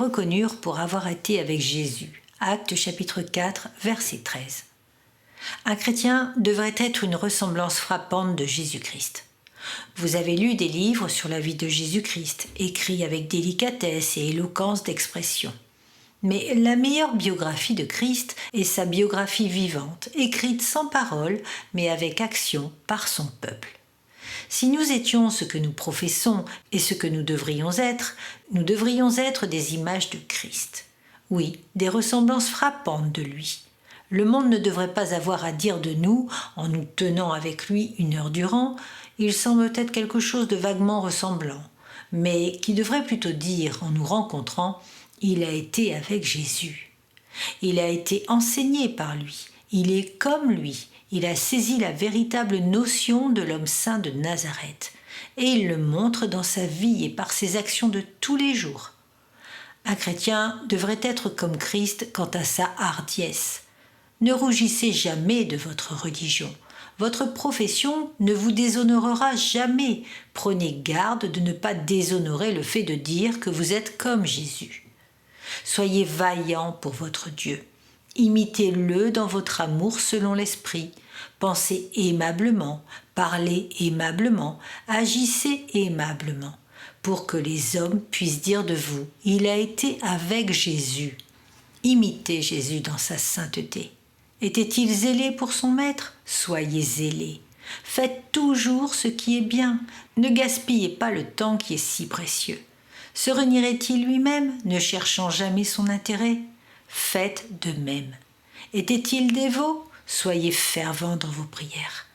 reconnurent pour avoir été avec Jésus. Actes chapitre 4, verset 13. Un chrétien devrait être une ressemblance frappante de Jésus-Christ. Vous avez lu des livres sur la vie de Jésus-Christ, écrits avec délicatesse et éloquence d'expression. Mais la meilleure biographie de Christ est sa biographie vivante, écrite sans parole, mais avec action par son peuple. Si nous étions ce que nous professons et ce que nous devrions être des images de Christ. Oui, des ressemblances frappantes de lui. Le monde ne devrait pas avoir à dire de nous, en nous tenant avec lui 1 heure durant, il semble être quelque chose de vaguement ressemblant, mais qui devrait plutôt dire, en nous rencontrant, il a été avec Jésus. Il a été enseigné par lui, il est comme lui, il a saisi la véritable notion de l'homme saint de Nazareth, et il le montre dans sa vie et par ses actions de tous les jours. Un chrétien devrait être comme Christ quant à sa hardiesse. Ne rougissez jamais de votre religion. Votre profession ne vous déshonorera jamais. Prenez garde de ne pas déshonorer le fait de dire que vous êtes comme Jésus. Soyez vaillants pour votre Dieu. Imitez-le dans votre amour selon l'esprit. Pensez aimablement, parlez aimablement, agissez aimablement, pour que les hommes puissent dire de vous « Il a été avec Jésus ». Imitez Jésus dans sa sainteté. Était-il zélé pour son maître? Soyez zélés. Faites toujours ce qui est bien. Ne gaspillez pas le temps qui est si précieux. Se renierait-il lui-même, ne cherchant jamais son intérêt? Faites de même. Était-il dévot? Soyez fervent dans vos prières.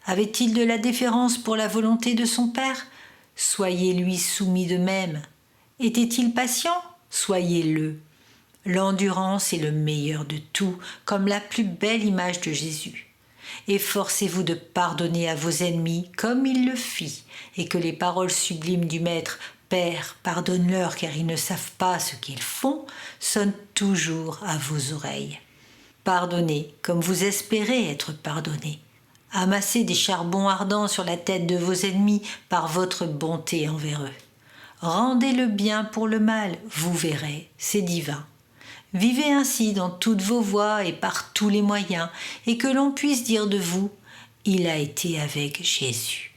Avait-il de la déférence pour la volonté de son Père? Soyez-lui soumis de même. Était-il patient? Soyez-le. L'endurance est le meilleur de tout, comme la plus belle image de Jésus. Efforcez-vous de pardonner à vos ennemis comme il le fit, et que les paroles sublimes du Maître « Père, pardonne-leur car ils ne savent pas ce qu'ils font » sonnent toujours à vos oreilles. Pardonnez comme vous espérez être pardonné. Amassez des charbons ardents sur la tête de vos ennemis par votre bonté envers eux. Rendez le bien pour le mal, vous verrez, c'est divin. Vivez ainsi dans toutes vos voies et par tous les moyens, et que l'on puisse dire de vous « Il a été avec Jésus ».